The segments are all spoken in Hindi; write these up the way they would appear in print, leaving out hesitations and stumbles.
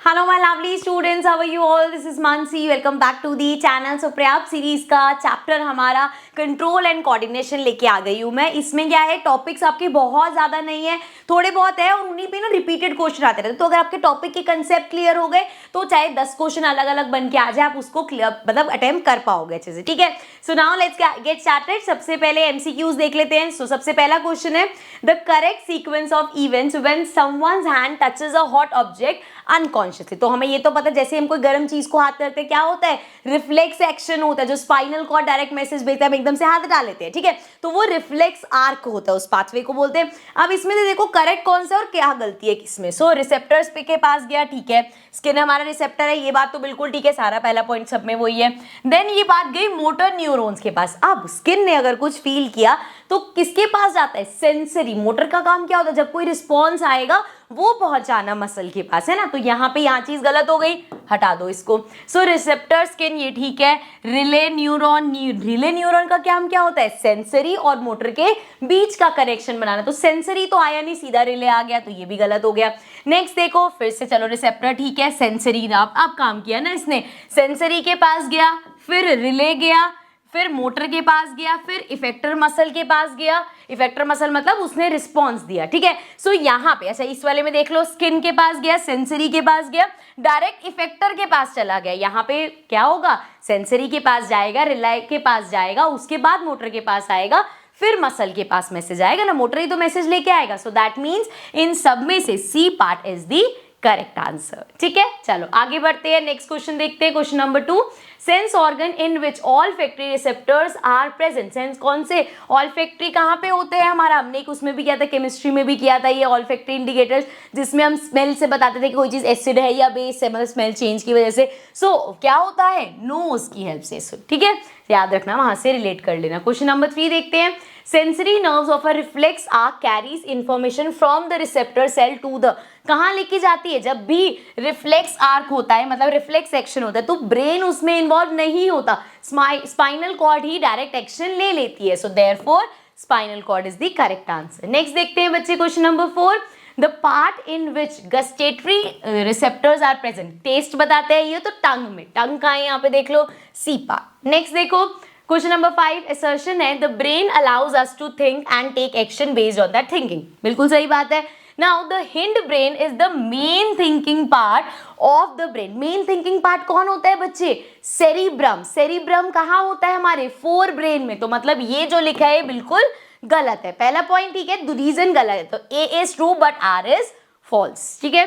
Hello my lovely students, how are you all? This is Mansi, welcome back to the channel. So प्रयाप सीरीज का चैप्टर हमारा कंट्रोल एंड कोऑर्डिनेशन लेके आ गई हूँ मैं। इसमें क्या है, टॉपिक्स आपके बहुत ज़्यादा नहीं है, थोड़े बहुत है और उन्हीं पे ना रिपीटेड क्वेश्चन आते रहते हैं। तो अगर आपके टॉपिक के कंसेप्ट क्लियर हो गए तो चाहे 10 क्वेश्चन अलग अलग बन के आ जाए, आप उसको क्लियर मतलब अटेम्प्ट कर पाओगे अच्छे से, ठीक है। So now let's get started. सबसे पहले एमसीक्यूज देख लेते हैं। सो सबसे पहला क्वेश्चन है, the correct sequence of events when someone's hand touches a hot object unconsciously. तो हमें ये तो पता है, जैसे हम कोई गर्म चीज को हाथ करते हैं क्या होता है, रिफ्लेक्स एक्शन होता है। जो स्पाइनल कॉर्ड डायरेक्ट मैसेज भेजता है, हम एकदम से हाथ डाल लेते हैं, ठीक है। तो वो रिफ्लेक्स आर्क होता है, उस पाथवे को बोलते हैं। अब इसमें से देखो करेक्ट कौन सा और क्या गलती है किसमें। सो रिसेप्टर्स पे के पास गया, ठीक है, स्किन हमारा रिसेप्टर है, ये बात तो बिल्कुल ठीक है, सारा पहला पॉइंट सब में वही है। देन ये बात गई मोटर न्यूरॉन्स के पास। अब स्किन ने अगर कुछ फील किया तो किसके पास जाता है, सेंसरी। मोटर का काम क्या होता है, जब कोई रिस्पॉन्स आएगा वो पहुंचाना मसल के पास, है ना। तो यहाँ पे यहाँ चीज गलत हो गई, हटा दो इसको। सो रिसेप्टर स्किन ये ठीक है। रिले न्यूरॉन का काम क्या होता है, सेंसरी और मोटर के बीच का कनेक्शन बनाना। तो सेंसरी तो आया नहीं, सीधा रिले आ गया, तो ये भी गलत हो गया। नेक्स्ट देखो फिर से, चलो रिसेप्टर ठीक है, सेंसरी अब काम किया ना इसने, सेंसरी के पास गया, फिर रिले गया, फिर मोटर के पास गया, फिर इफेक्टर मसल के पास गया। इफेक्टर मसल मतलब उसने रिस्पॉन्स दिया, ठीक है। सो यहाँ पे अच्छा इस वाले में देख लो, स्किन के पास गया, सेंसरी के पास गया, डायरेक्ट इफेक्टर के पास चला गया। यहाँ पे क्या होगा, सेंसरी के पास जाएगा, रिले के पास जाएगा, उसके बाद मोटर के पास आएगा, फिर मसल के पास मैसेज आएगा ना, मोटर ही तो मैसेज लेके आएगा। सो दैट मीन्स इन सब में से C part is the correct answer, ठीक है। चलो आगे बढ़ते हैं, नेक्स्ट क्वेश्चन देखते हैं। Question number 2, sense organ in which olfactory receptors are present. Sense कौन से, ऑल फैक्ट्री कहाँ पे होते हैं हमारा, हमने एक उसमें भी किया था, केमिस्ट्री में भी किया था ये ऑल फैक्ट्री इंडिकेटर्स, जिसमें हम स्मेल से बताते थे कि कोई चीज एसिड है या बेस है, मतलब स्मेल चेंज की वजह से। सो क्या होता है, नोज की हेल्प से, ठीक है, याद रखना, वहां से रिलेट कर लेना। क्वेश्चन नंबर 3 देखते हैं। Sensory nerves of a reflex arc carries information from the receptor cell to the, कहाँ लेके जाती है, जब भी रिफ्लेक्स आर्क होता है मतलब रिफ्लेक्स एक्शन होता है तो ब्रेन उसमें इन्वॉल्व नहीं होता, स्पाइनल कॉर्ड ही डायरेक्ट एक्शन ले लेती है। So therefore spinal cord is the correct answer. Next देखते हैं बच्चे, question number 4, the part in which gustatory receptors are present. Taste बताते हैं ये तो टंग में, टंग का है यहाँ पे देख लो, सी पार्ट। नेक्स्ट देखो क्वेश्चन नंबर 5, असर्शन है the brain allows us to think and take action based on that thinking. बिल्कुल सही बात है। Now the hind brain is the main thinking part of the brain. Main thinking part कौन होता है बच्चे, सेरिब्रम। सेरिब्रम कहाँ होता है हमारे, फोर ब्रेन में। तो मतलब ये जो लिखा है बिल्कुल गलत है, पहला पॉइंट ठीक है, रीजन गलत है, तो A is true but R is false, ठीक है।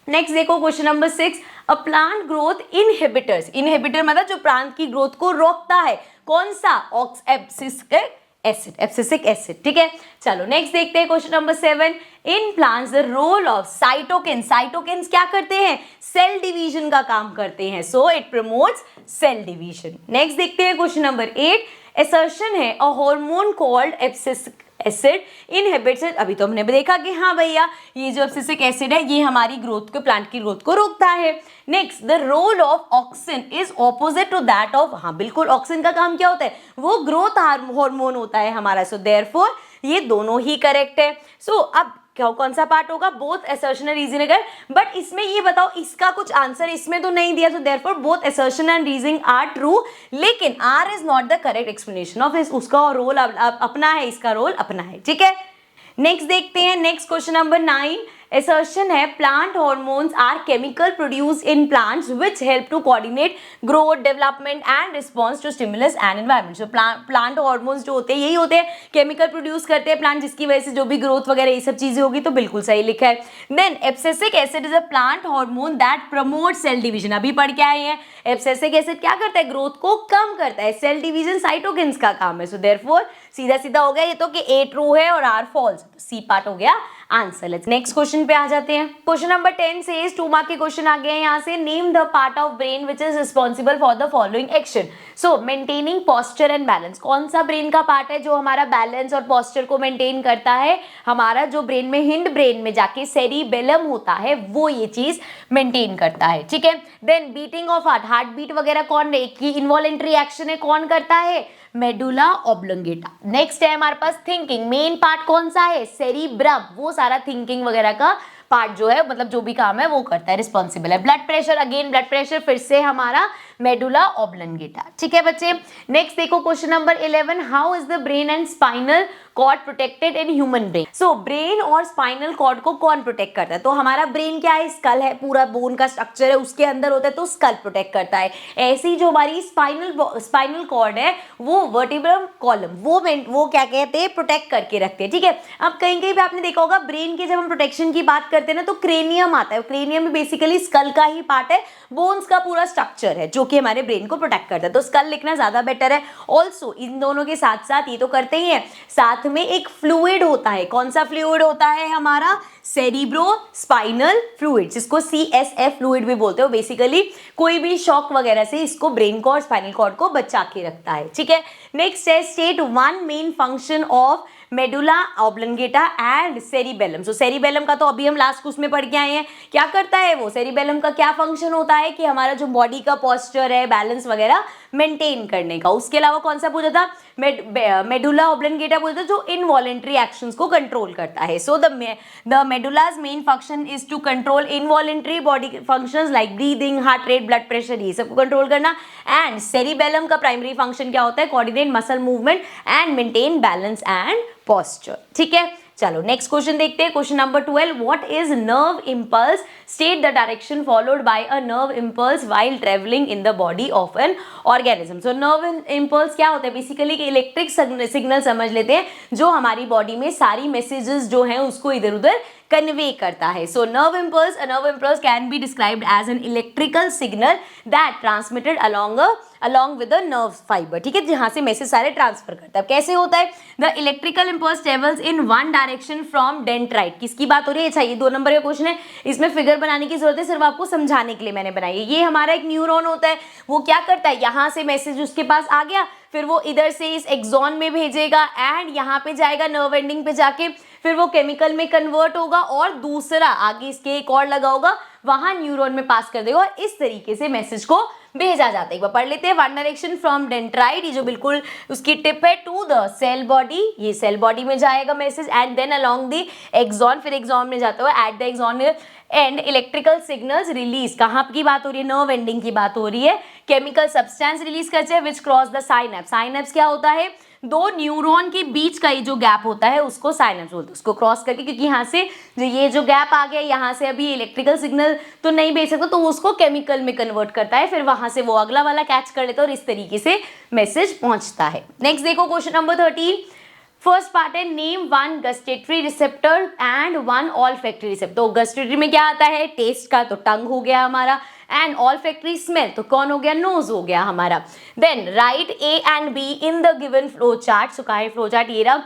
नेक्स्ट देखो question number 6, a plant growth inhibitors. Inhibitor मतलब जो प्लांट की ग्रोथ को रोकता है, कौन सा, एब्सिसिक एसिड, ठीक है। चलो नेक्स्ट देखते हैं question number 7, in plants the role of cytokinin. Cytokinins क्या करते हैं, सेल डिवीजन का काम करते हैं, so it promotes cell division. Next देखते हैं क्वेश्चन नंबर 8, असर्शन है a hormone called abscisic acid inhibits. अभी तो हमने देखा कि हाँ भैया ये जो एब्सिसिक एसिड है ये हमारी ग्रोथ को, प्लांट की ग्रोथ को रोकता है। Next, the role of auxin is opposite to that of, हाँ बिल्कुल, ऑक्सिन का काम क्या होता है, वो ग्रोथ हार्मोन होता है हमारा। सो देयरफॉर ये दोनों ही करेक्ट है। सो अब कौन सा पार्ट होगा, बोथ असर्शन एंड रीजन अगर, बट इसमें ये बताओ इसका कुछ आंसर इसमें तो नहीं दिया, so therefore both assertion and reason are true, लेकिन R is not the correct explanation of इस, उसका रोल अपना है, इसका रोल अपना है, ठीक है। नेक्स्ट देखते हैं, नेक्स्ट क्वेश्चन नंबर 9, assertion है plant hormones are chemical produce in plants which help to coordinate growth, development and response to stimulus and environment. जो प्लांट हॉर्मोन्स जो होते हैं यही होते हैं, केमिकल प्रोड्यूस करते हैं प्लांट, जिसकी वजह से जो भी ग्रोथ वगैरह ये सब चीजें होगी, तो बिल्कुल सही लिखा है। Then abscisic acid is a plant hormone that promote cell division. अभी पढ़ के आए हैं, एब्सिसिक एसिड क्या करता है, ग्रोथ को कम करता है, सेल डिवीजन साइटोकिन्स का काम है। सो देयरफॉर सीधा सीधा हो गया ये तो कि ए ट्रू है और आर फॉल्स, तो सी पार्ट हो गया आंसर। लेट्स नेक्स्ट क्वेश्चन पे आ जाते हैं। क्वेश्चन नंबर 10 से 2 मार्क के क्वेश्चन आ गए हैं यहाँ से। Name the part of brain which is responsible for the following action. So maintaining posture and balance, कौन सा ब्रेन का पार्ट है जो हमारा बैलेंस और पोस्चर को मेंटेन करता है, हमारा जो ब्रेन में हिंड ब्रेन में जाके सेरिबेलम होता है वो ये चीज मेंटेन करता है, ठीक है। Then beating of heart, heart beat वगैरह कौन की इनवॉलेंट्री एक्शन है कौन करता है, मेडुला ऑब्लोंगेटा। नेक्स्ट है हमारे पास थिंकिंग, मेन पार्ट कौन सा है, सेरिब्रम, वो सारा थिंकिंग वगैरह का पार्ट जो है, मतलब जो भी काम है वो करता है, रिस्पॉन्सिबल है। Blood pressure, again blood pressure फिर से हमारा मेडुला ऑब्लंगेटा। ठीक है बच्चे, नेक्स्ट देखो question number 11, how is the brain and spinal cord protected in human brain. So brain और स्पाइनल कॉर्ड को कौन प्रोटेक्ट करता है? तो हमारा ब्रेन क्या है, स्कल है, पूरा बोन का स्ट्रक्चर है उसके अंदर होता है, तो स्कल प्रोटेक्ट करता है। ऐसी जो हमारी स्पाइनल कॉर्ड है वो वर्टिब्रल कॉलम, वो क्या कहते हैं, प्रोटेक्ट करके रखते हैं। ठीक है, अब कहीं कहीं पे आपने देखा होगा ब्रेन के जब हम प्रोटेक्शन की बात करते हैं ना, तो क्रेनियम आता है। क्रेनियम में बेसिकली स्कल का ही पार्ट है, बोन्स का पूरा स्ट्रक्चर है जो कि हमारे ब्रेन को प्रोटेक्ट करता है, तो स्कल लिखना ज्यादा बेटर है। ऑल्सो इन दोनों के साथ साथ ये तो करते ही है, साथ में एक फ्लूइड होता है। कौन सा फ्लूइड होता है हमारा? सेरिब्रो स्पाइनल फ्लूइड, जिसको CSF फ्लूइड भी बोलते हो। बेसिकली कोई भी शॉक वगैरह से इसको ब्रेन को और स्पाइनल कॉर्ड को बचा के रखता है। ठीक है, नेक्स्ट है state one main function of medulla oblongata and cerebellum. So cerebellum का तो अभी हम लास्ट उसमें पढ़ के आए हैं, क्या करता है वो? सेरिबेलम का क्या फंक्शन होता है कि हमारा जो बॉडी का पोस्चर है, बैलेंस वगैरह मेंटेन करने का। उसके अलावा कौन सा पूछा था? मेडुला ऑब्लंगेटा बोलते हैं जो इनवॉलेंट्री एक्शंस को कंट्रोल करता है। So the medulla's main function is to control involuntary body functions like breathing, heart rate, blood pressure, ये सबको कंट्रोल करना। एंड सेरिबेलम का प्राइमरी फंक्शन क्या होता है? Coordinate muscle movement and maintain balance and posture. ठीक है, चलो नेक्स्ट क्वेश्चन देखते हैं। Question number 12, what is nerve impulse? State the direction followed by a nerve impulse while travelling in the body of an organism. So nerve impulse क्या होता है? बेसिकली इलेक्ट्रिक सिग्नल समझ लेते हैं जो हमारी बॉडी में सारी मैसेजेस जो हैं उसको इधर उधर कन्वे करता है। So nerve impulse can be described as an electrical signal that transmitted along with the nerve fiber। ठीक है, जहां से मैसेज सारे ट्रांसफर करता है। कैसे होता है? The electrical impulse travels in one direction from dendrite. किसकी बात हो रही है? अच्छा, ये 2 नंबर का क्वेश्चन है, इसमें फिगर बनाने की जरूरत है, सिर्फ आपको समझाने के लिए मैंने बनाई है। ये हमारा एक न्यूरॉन होता है, वो क्या करता है, यहाँ से मैसेज उसके पास आ गया, फिर वो इधर से इस एक्सॉन में भेजेगा एंड यहाँ पे जाएगा नर्व एंडिंग पे जाके, फिर वो केमिकल में कन्वर्ट होगा और दूसरा आगे इसके एक और लगा होगा, वहां न्यूरॉन में पास कर देगा और इस तरीके से मैसेज को भेजा जाता है। एक बार पढ़ लेते हैं। वन डायरेक्शन फ्रॉम डेंड्राइट, ये जो बिल्कुल उसकी टिप है, टू द सेल बॉडी, ये सेल बॉडी में जाएगा message, and then along the axon, फिर एक्सॉन में जाता हुआ at the axon end electrical signals release. कहाँ की बात हो रही है? नर्व एंडिंग की बात हो रही है। केमिकल सब्सटेंस रिलीज करते हैं विच क्रॉस द साइनेप्स। साइनेप्स क्या होता है? 2 न्यूरॉन के बीच का ये जो गैप होता है उसको साइनेप्स बोलते हैं। उसको क्रॉस करके, क्योंकि यहाँ से ये जो गैप आ गया, यहाँ से अभी इलेक्ट्रिकल सिग्नल तो नहीं भेज सकता, तो उसको केमिकल में कन्वर्ट करता है, फिर वहां से वो अगला वाला कैच कर लेता है और इस तरीके से मैसेज पहुंचता है। नेक्स्ट देखो क्वेश्चन नंबर 13, फर्स्ट पार्ट है name one gustatory receptor and one olfactory receptor. तो गस्टेटरी में क्या आता है? टेस्ट का, तो टंग हो गया हमारा, एंड ऑल्फैक्टरी स्मेल, तो कौन हो गया? नोज हो गया हमारा। Then write A and B in the given flow chart. So कहाँ है फ्लो चार्ट? ये रहा,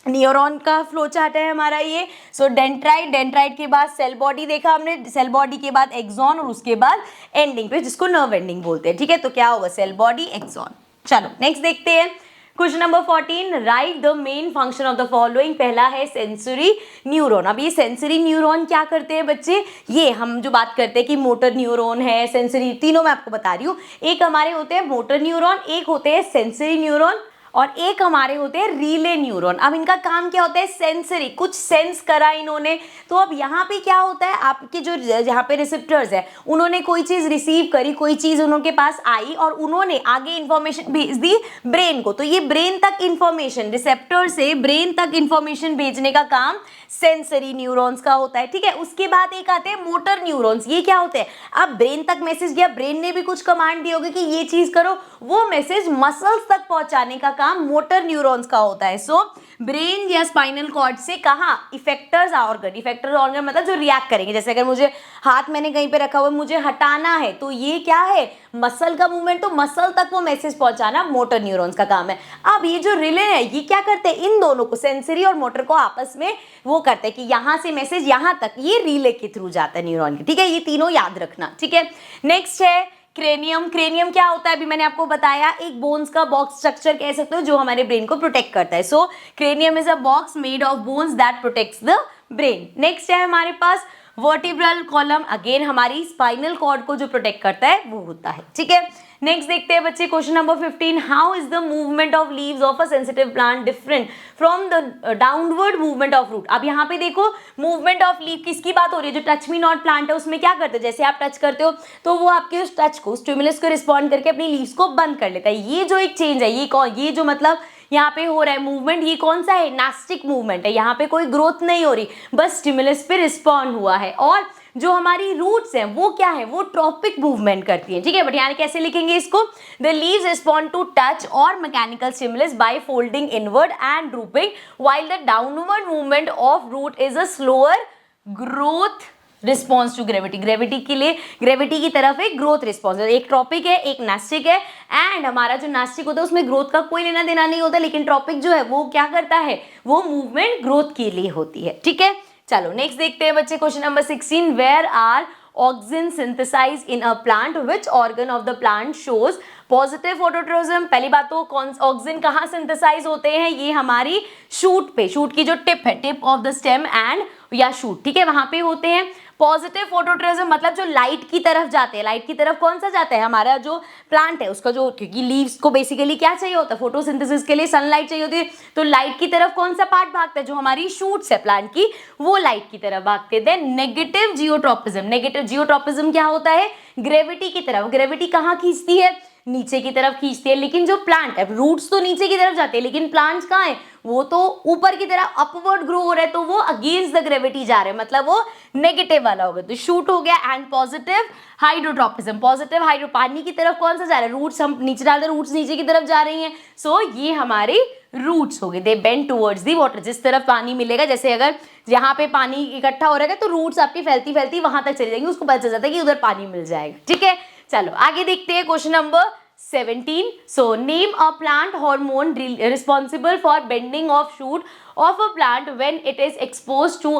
न्यूरॉन का फ्लो चार्ट है हमारा ये। सो डेंड्राइट के बाद सेल बॉडी देखा हमने, सेल बॉडी के बाद एक्सॉन और उसके बाद एंडिंग पे जिसको नर्व एंडिंग बोलते हैं। ठीक है, तो क्या होगा? Cell body, axon. चलो नेक्स्ट देखते हैं। Question number 14, write the main function of the following. पहला है सेंसरी न्यूरॉन। अब ये सेंसरी न्यूरॉन क्या करते हैं बच्चे? ये हम जो बात करते हैं कि मोटर न्यूरॉन है, सेंसरी, तीनों मैं आपको बता रही हूँ। एक हमारे होते हैं मोटर न्यूरॉन, एक होते हैं सेंसरी न्यूरॉन और एक हमारे होते हैं रिले न्यूरॉन। अब इनका काम क्या होता है? सेंसरी, कुछ सेंस करा इन्होंने। तो अब यहाँ पे क्या होता है, आपके जो यहाँ पे रिसेप्टर्स है, उन्होंने कोई चीज रिसीव करी, कोई चीज उनके पास आई और उन्होंने आगे इंफॉर्मेशन भेज दी ब्रेन को। तो ये ब्रेन तक इंफॉर्मेशन, रिसेप्टर से ब्रेन तक इंफॉर्मेशन भेजने का काम सेंसरी न्यूरॉन्स का होता है। ठीक है, उसके बाद एक आते हैं मोटर न्यूरॉन्स। ये क्या होते हैं? अब ब्रेन तक मैसेज गया, ब्रेन ने भी कुछ कमांड दी होगी कि ये चीज करो, वो मैसेज मसल्स तक पहुंचाने का काम मोटर न्यूरॉन्स का होता है। सो ब्रेन या स्पाइनल कॉर्ड से कहाँ? Effectors organ. इफेक्टर ऑर्गन मतलब जो रिएक्ट करेंगे। जैसे अगर मुझे हाथ मैंने कहीं पे रखा हुआ, मुझे हटाना है, तो ये क्या है? मसल का मूवमेंट, तो मसल तक वो मैसेज पहुंचाना मोटर न्यूरॉन्स का काम है। अब ये जो रिले है, ये क्या करते हैं? इन दोनों को, सेंसरी और मोटर को आपस में वो करते हैं कि यहाँ से मैसेज यहाँ तक, ये रिले के थ्रू जाता है न्यूरॉन के। ठीक है, ये तीनों याद रखना। ठीक है, नेक्स्ट है क्रेनियम। क्रेनियम क्या होता है? अभी मैंने आपको बताया, एक बोन्स का बॉक्स स्ट्रक्चर कह सकते हो जो हमारे ब्रेन को प्रोटेक्ट करता है। So cranium is a box made of bones that protects the brain. Next है हमारे पास वर्टिब्रल कॉलम अगेन हमारी स्पाइनल कॉर्ड को जो प्रोटेक्ट करता है वो होता है, ठीक है। नेक्स्ट देखते हैं बच्चे question number 15, how is the movement of leaves of a sensitive plant different from the downward movement of root. अब यहाँ पे देखो मूवमेंट ऑफ लीव किसकी बात हो रही है, जो टच मी नॉट प्लांट है उसमें क्या करते हैं, जैसे आप टच करते हो तो वो आपके उस टच को, स्टिमुलस को रिस्पॉन्ड करके अपनी लीव्स को बंद कर लेता है। ये जो एक चेंज है, ये जो मतलब यहाँ पे हो रहा है मूवमेंट, ये कौन सा है, नास्टिक मूवमेंट है। यहाँ पे कोई ग्रोथ नहीं हो रही, बस स्टिमुलस पे रिस्पॉन्ड हुआ है। और जो हमारी रूट्स हैं वो क्या है, वो ट्रॉपिक मूवमेंट करती है, ठीक है। बट यहाँ कैसे लिखेंगे इसको, the leaves respond to touch or mechanical stimulus by folding inward and drooping while the downward movement of root is a slower growth response to gravity. Gravity के लिए, ग्रेविटी की तरफ एक ग्रोथ रिस्पॉन्स, एक ट्रॉपिक है एक नास्टिक है। एंड हमारा जो नास्टिक होता है उसमें ग्रोथ का कोई लेना देना नहीं होता, लेकिन ट्रॉपिक जो है वो क्या करता है, वो मूवमेंट ग्रोथ के लिए होती है, ठीक है। चलो नेक्स्ट देखते हैं बच्चे question number 16, where are auxin synthesize in a plant, which organ of the plant shows positive phototropism. पहली बात तो ऑक्सिन कहाँ सिंथेसाइज होते हैं, ये हमारी शूट पे, शूट की जो टिप है, tip of the stem and या शूट, ठीक है, वहां पे होते हैं। पॉजिटिव फोटोट्रोपिज्म मतलब जो लाइट की तरफ जाते हैं, लाइट की तरफ कौन सा जाता है, हमारा जो प्लांट है उसका जो, क्योंकि लीव्स को बेसिकली क्या चाहिए होता है, फोटोसिंथेसिस के लिए सनलाइट चाहिए होती है, तो लाइट की तरफ कौन सा पार्ट भागता है, जो हमारी शूट्स है प्लांट की, वो लाइट की तरफ भागते हैं। Then negative geotropism, negative geotropism क्या होता है, ग्रेविटी की तरफ। ग्रेविटी कहाँ खींचती है, नीचे की तरफ खींचती है, लेकिन जो प्लांट है, रूट्स तो नीचे की तरफ जाते हैं, लेकिन प्लांट्स कहाँ है, वो तो ऊपर की तरफ अपवर्ड ग्रो हो रहा है, तो वो अगेंस्ट द ग्रेविटी जा रहे हैं, मतलब वो नेगेटिव वाला हो गया, तो शूट हो गया। And positive hydrotropism, positive hydro, पानी की तरफ कौन सा जा रहा है, रूट्स हम नीचे डाल रहे हैं, रूट्स नीचे की तरफ जा रही हैं, सो ये हमारे रूट्स हो गए, दे बेंड टुवर्ड्स दी वाटर, जिस तरफ पानी मिलेगा, जैसे अगर यहाँ पे पानी इकट्ठा हो रहा है तो रूट्स आपकी फैलती फैलती वहां तक चली जाएंगी, उसको पता चल जाता है कि उधर पानी मिल जाएगा, ठीक है। चलो आगे देखते हैं question number 17. So name a plant hormone responsible for bending of shoot of a plant when it is exposed to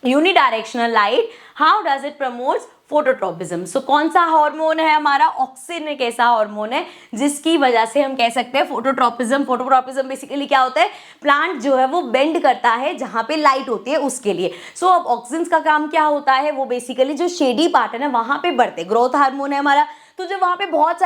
unidirectional light. How does it promote phototropism. So कौन सा हार्मोन है हमारा, ऑक्सिन एक ऐसा हार्मोन है जिसकी वजह से हम कह सकते हैं फोटोट्रोपिज्म। फोटोट्रोपिज्म बेसिकली क्या होता है, प्लांट जो है वो बेंड करता है जहां पे लाइट होती है उसके लिए। सो अब ऑक्सिन का काम क्या होता है, वो बेसिकली जो शेडी पार्ट है ना वहां पे बढ़ते, ग्रोथ हार्मोन है हमारा, तो जब वहां पे बहुत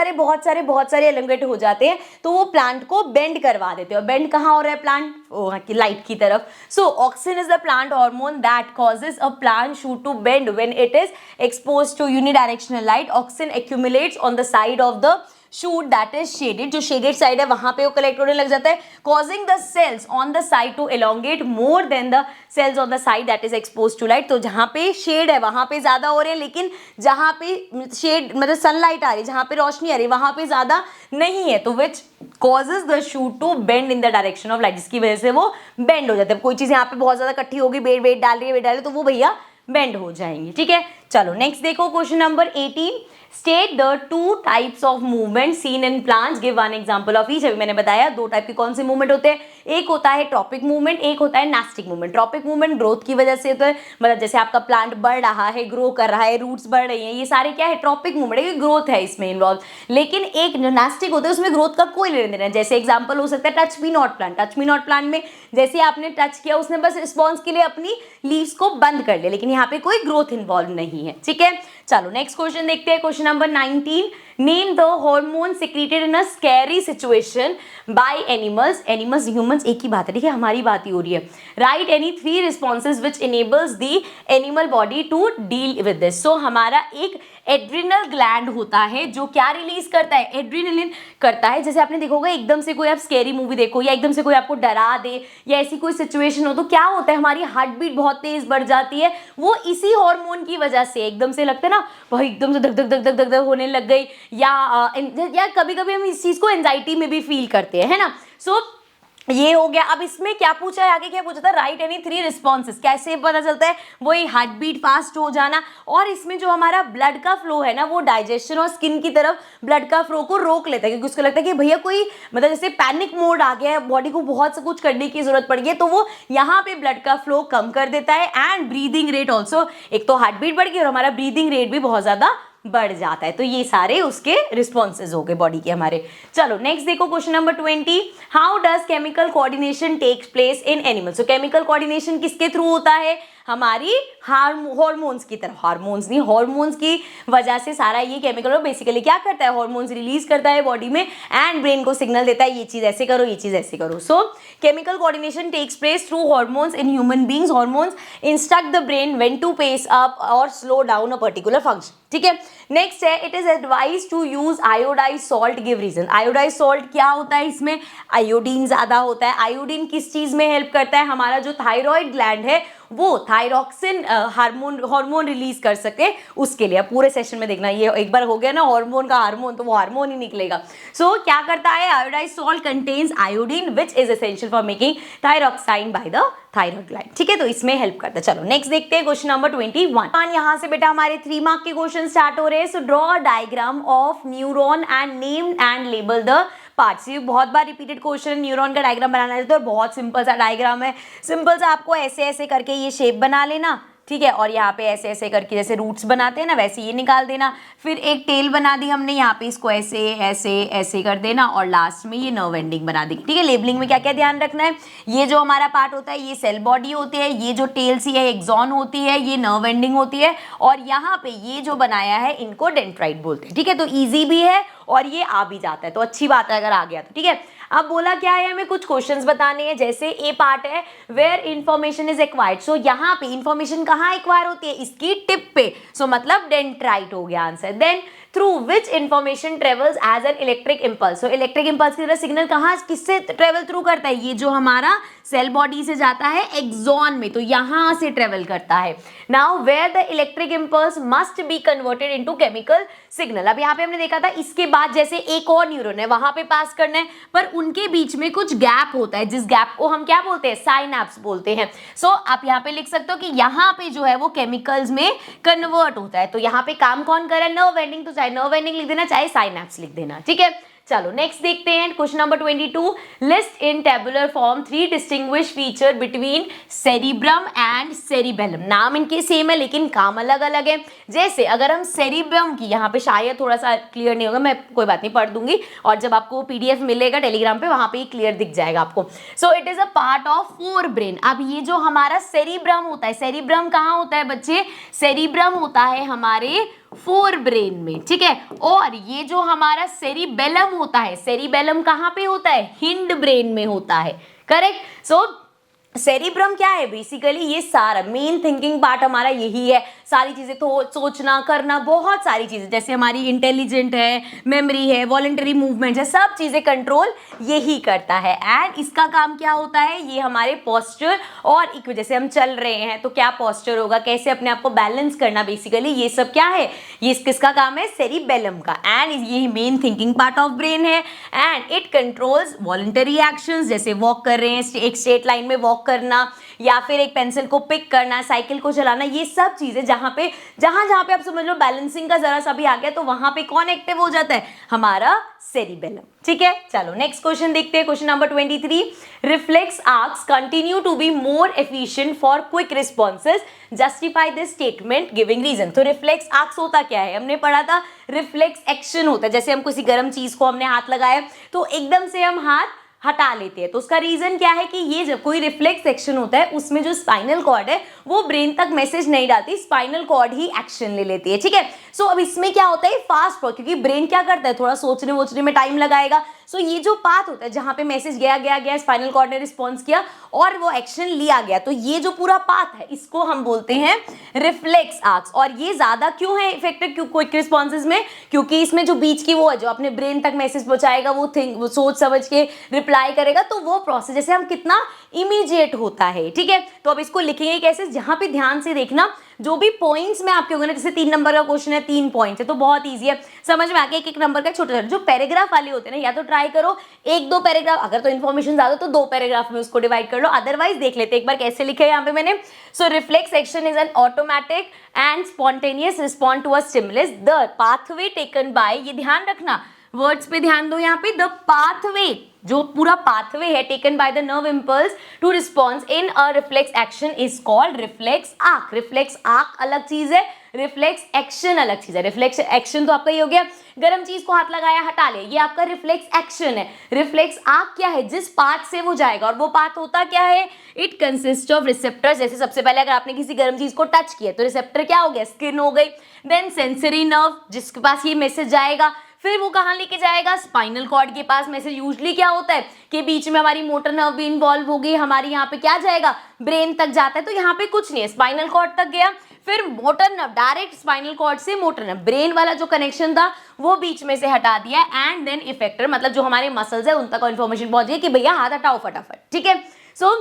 सारे एलिंगेट हो जाते हैं तो वो प्लांट को बेंड करवा देते हैं। और बेंड कहाँ हो रहा है, प्लांट की लाइट की तरफ। So auxin is the plant hormone that causes a plant shoot to bend when it is exposed to unidirectional light. Auxin accumulates on the side of the shoot that is shaded, जो shaded side है वहां पे वो कलेक्ट होने लग जाता है, causing the cells on the side to elongate more than the cells on the side that is exposed to light. तो जहां पे शेड है वहां पे ज्यादा हो रहे हैं, लेकिन जहां पे शेड मतलब सनलाइट आ रही है, जहां पे रोशनी आ रही है वहां पे ज्यादा नहीं है, तो which causes the shoot to bend in the direction of light, जिसकी वजह से वो बेंड हो जाता है। कोई चीज यहाँ पे बहुत ज्यादा इकट्ठी होगी, वेट डाल रही है तो वो भैया बेंड हो जाएंगी, ठीक है। चलो नेक्स्ट देखो question number 18, state the two types of movement seen in plants, give one example of each. अभी मैंने बताया दो टाइप के कौन से मूवमेंट होते हैं, एक होता है ट्रॉपिक मूवमेंट, एक होता है nastic movement. Tropic movement growth की वजह से होता है, मतलब जैसे आपका प्लांट बढ़ रहा है, ग्रो कर रहा है, रूट्स बढ़ रही हैं, ये सारे क्या है, ट्रॉपिक मूवमेंट है, ग्रोथ है इसमें इन्वॉल्व। लेकिन एक नास्टिक होता है उसमें ग्रोथ का कोई लेना देना, जैसे एग्जाम्पल हो सकता है touch me not plant. Touch me not plant में जैसे आपने टच किया, उसने बस रिस्पॉन्स के लिए अपनी लीव्स को बंद कर लिया, लेकिन यहाँ पे कोई ग्रोथ इन्वॉल्व नहीं है, ठीक है। चलो नेक्स्ट क्वेश्चन देखते हैं, question number 19, name the hormone secreted in a scary situation by animals. Animals humans एक ही बात है, ठीक है, हमारी बात ही हो रही है। Right any 3 responses which enables the animal body to deal with this. So हमारा एक एड्रिनल ग्लैंड होता है जो क्या रिलीज करता है, एड्रिनलिन करता है। जैसे आपने देखा होगा एकदम से कोई आप स्कैरी मूवी देखो या एकदम से कोई आपको डरा दे या ऐसी कोई सिचुएशन हो तो क्या होता है, हमारी हार्ट बीट बहुत तेज बढ़ जाती है, वो इसी हार्मोन की वजह से। एकदम से लगता है ना वह एकदम से धक धक धक धक धक धक होने लग गई, या कभी कभी हम इस चीज को एंजाइटी में भी फील करते हैं, है ना। सो ये हो गया। अब इसमें क्या पूछा है, आगे क्या पूछा था, राइट एनी 3 रिस्पॉन्सेस। कैसे पता चलता है, वही हार्ट बीट फास्ट हो जाना, और इसमें जो हमारा ब्लड का फ्लो है ना वो डाइजेशन और स्किन की तरफ ब्लड का फ्लो को रोक लेता है, क्योंकि उसको लगता है कि भैया कोई मतलब जैसे पैनिक मोड आ गया है, बॉडी को बहुत सा कुछ करने की जरूरत पड़ गई है, तो वो यहाँ पे ब्लड का फ्लो कम कर देता है। एंड ब्रीदिंग रेट ऑल्सो, एक तो हार्ट बीट बढ़ गई और हमारा ब्रीदिंग रेट भी बहुत ज्यादा बढ़ जाता है। तो ये सारे उसके रिस्पॉन्सेज हो गए बॉडी के हमारे। चलो नेक्स्ट देखो question number 20, how does chemical coordination takes place in animals. तो केमिकल कोऑर्डिनेशन किसके थ्रू होता है, हमारी हार्मोन्स की तरफ, हार्मोन्स नहीं, हार्मोन्स की वजह से सारा ये केमिकल बेसिकली क्या करता है, हार्मोन्स रिलीज करता है बॉडी में एंड ब्रेन को सिग्नल देता है ये चीज ऐसे करो, ये चीज ऐसे करो. So chemical coordination takes place through hormones in human beings. Hormones instruct the brain when to pace up or slow down a particular function. ठीक है. नेक्स्ट है, it is advise to use iodise salt. Give reason. Iodise salt क्या होता है, इसमें आयोडीन ज्यादा होता है. आयोडीन किस चीज में हेल्प करता है, हमारा जो थायराइड ग्लैंड है वो थायरॉक्सिन हार्मोन रिलीज कर सके उसके लिए. पूरे सेशन में देखना, ये एक बार हो गया ना हार्मोन का हार्मोन, तो वो हार्मोन ही निकलेगा. सो क्या करता है, iodise salt contains iodine which is essential for making thyroxine by the thyroid gland. ठीक है, तो इसमें हेल्प करता है. चलो नेक्स्ट देखते हैं क्वेश्चन नंबर 21. यहाँ से बेटा हमारे 3 मार्क के क्वेश्चन स्टार्ट हो रहे हैं. So draw a diagram of neuron and name and label the parts. ये बहुत बार रिपीटेड क्वेश्चन, न्यूरॉन का डायग्राम बनाना है तो बहुत सिंपल सा डायग्राम है. सिंपल सा आपको ऐसे ऐसे करके ये शेप बना लेना. ठीक है, और यहाँ पे ऐसे ऐसे करके जैसे रूट्स बनाते हैं ना वैसे ये निकाल देना. फिर एक टेल बना दी हमने, यहाँ पे इसको ऐसे ऐसे ऐसे कर देना और लास्ट में ये नर्व एंडिंग बना दी. ठीक है, लेबलिंग में क्या क्या ध्यान रखना है, ये जो हमारा पार्ट होता है ये सेल बॉडी होती है, ये जो टेल सी है एक्सॉन होती है, ये नर्व एंडिंग होती है, और यहाँ पे ये जो बनाया है इनको डेंड्राइट बोलते हैं. ठीक है, तो ईजी भी है और ये आ भी जाता है तो अच्छी बात है अगर आ गया तो. ठीक है, अब बोला क्या है, हमें कुछ क्वेश्चंस बताने हैं. जैसे ए पार्ट है वेयर इंफॉर्मेशन इज एक्वायर्ड. सो यहाँ पे इंफॉर्मेशन कहाँ एक्वायर होती है, इसकी टिप पे. सो मतलब डेंड्राइट हो गया answer. Then through which information travels as an electric impulse. So electric impulse की तरह सिग्नल कहाँ किससे ट्रेवल थ्रू करता है, ये जो हमारा सेल बॉडी से जाता है एक्सॉन में, तो यहाँ से ट्रेवल करता है. Now where the electric impulse must be converted into chemical signal. अब यहाँ पे हमने देखा था इसके बाद जैसे एक और न्यूरॉन है वहां पे पास करना है, पर उनके बीच में कुछ गैप होता है जिस गैप को हम क्या बोलते हैं, साइनैप्स बोलते हैं. सो आप यहाँ पे लिख सकते हो कि यहाँ पे जो है वो केमिकल्स में कन्वर्ट होता है. तो यहाँ पे काम कौन कर रहा है, नर्व एंडिंग. तो चाहे नर्व एंडिंग लिख देना चाहे साइनैप्स लिख देना. ठीक है, चलो नेक्स्ट देखते हैं question number 22. List in tabular form 3 distinguish feature between cerebrum and cerebellum. नाम इनके सेम है लेकिन काम अलग अलग है. जैसे अगर हम सेरिब्रम की, यहाँ पे शायद थोड़ा सा क्लियर नहीं होगा, मैं कोई बात नहीं पढ़ दूंगी और जब आपको पीडीएफ मिलेगा टेलीग्राम पे वहां पे क्लियर दिख जाएगा आपको. So it is a part of fore brain. अब ये जो हमारा सेरिब्रम होता है, सेरिब्रम कहाँ होता है बच्चे, सेरिब्रम होता है हमारे फोर ब्रेन में. ठीक है, और ये जो हमारा सेरिबेलम होता है, सेरिबेलम कहाँ पे होता है, हिंड ब्रेन में होता है. करेक्ट. सो सेरिब्रम क्या है, बेसिकली ये सारा मेन थिंकिंग पार्ट हमारा यही है. सारी चीजें तो सोचना करना, बहुत सारी चीजें, जैसे हमारी इंटेलिजेंट है, मेमोरी है, वॉलंटरी मूवमेंट है, सब चीजें कंट्रोल यही करता है. एंड इसका काम क्या होता है, ये हमारे पोस्चर और जैसे हम चल रहे हैं तो क्या पोस्चर होगा, कैसे अपने आप को बैलेंस करना, बेसिकली ये सब क्या है, ये किसका काम है, सेरिबेलम का. एंड ये main thinking part of brain है. And it controls voluntary actions, जैसे वॉक कर रहे हैं, एक स्ट्रेट लाइन में वॉक करना, या फिर एक पेंसिल को पिक करना, साइकिल को चलाना, ये सब चीजें जहां पे आप समझ लो बैलेंसिंग का जरा सा भी आ गया तो वहां पे कौन एक्टिव हो जाता है, हमारा सेरिबेलम. ठीक है, चलो नेक्स्ट क्वेश्चन देखते हैं. Question number 23. Reflex arcs continue to be more efficient for quick responses. Justify this statement giving reason. तो रिफ्लेक्स आर्क्स होता क्या है, हमने पढ़ा था रिफ्लेक्स एक्शन होता है. जैसे हम किसी गर्म चीज को हमने हाथ लगाया तो एकदम से हम हाथ हटा लेते हैं, तो उसका रीजन क्या है कि ये जब कोई रिफ्लेक्स एक्शन होता है उसमें जो स्पाइनल कॉर्ड है वो ब्रेन तक मैसेज नहीं डालती, स्पाइनल कॉर्ड ही एक्शन ले लेती है. ठीक है, सो अब इसमें क्या होता है, फास्ट क्योंकि ब्रेन क्या करता है, थोड़ा सोचने वोचने में टाइम लगाएगा. सो ये जो पाथ होता है जहां पे मैसेज गया स्पाइनल कॉर्ड ने रिस्पॉन्स किया और वो एक्शन लिया गया, तो ये जो पूरा पाथ है इसको हम बोलते हैं रिफ्लेक्स आर्क्स. और ये ज्यादा क्यों है इफेक्टिव क्विक रिस्पॉन्सेज में, क्योंकि इसमें जो बीच की वो है जो अपने ब्रेन तक मैसेज पहुंचाएगा, वो सोच समझ के रिप्लाई करेगा, तो वो प्रोसेस जैसे हम कितना इमीडिएट होता है. ठीक है, तो अब इसको लिखेंगे कैसे, जहां पे ध्यान से देखना जो भी पॉइंट्स में आपके होंगे ना, जैसे 3 नंबर का क्वेश्चन है, 3 पॉइंट्स है तो बहुत इजी है समझ में आ गया. एक नंबर का छोटा जो पैराग्राफ वाले होते हैं ना, या तो ट्राई करो 1-2 पैराग्राफ, अगर तो इन्फॉर्मेशन ज्यादा तो 2 पैराग्राफ में उसको डिवाइड कर लो, अदरवाइज देख लेते एक बार कैसे लिखे यहाँ पे मैंने. So reflex action is an automatic and spontaneous response to a stimulus. The pathway taken by, ये ध्यान रखना, वर्ड्स पे ध्यान दो यहाँ पे, द पाथवे, जो पूरा पाथवे है taken by the nerve impulse to response in a reflex action is called reflex arc. Reflex arc अलग चीज है, रिफ्लेक्स एक्शन अलग चीज है। रिफ्लेक्स एक्शन तो आपका ये हो गया गर्म चीज को हाथ लगाया हटा ले, ये आपका रिफ्लेक्स एक्शन है। रिफ्लेक्स आर्क क्या है, जिस पाथ से वो जाएगा, और वो पाथ होता क्या है, इट कंसिस्ट ऑफ रिसेप्टर्स। जैसे सबसे पहले अगर आपने किसी गर्म चीज को टच किया तो रिसेप्टर क्या हो गया, स्किन हो गई। देन सेंसरी नर्व जिसके पास ये मैसेज जाएगा, फिर वो कहाँ लेके जाएगा, स्पाइनल कॉर्ड के पास मैसेज। यूजली क्या होता है कि बीच में हमारी मोटर नर्व भी इन्वॉल्व होगी, हमारी यहाँ पे क्या जाएगा, ब्रेन तक जाता है। तो यहाँ पे कुछ नहीं है, स्पाइनल कॉर्ड तक गया, फिर motor nerve direct spinal cord से मोटर नर्व, ब्रेन वाला जो कनेक्शन था वो बीच में से हटा दिया, एंड देन इफेक्टर मतलब जो हमारे मसल्स है उन तक इन्फॉर्मेशन पहुंच गई कि भैया हाथ हटाओ फटाफट, ठीक है। सो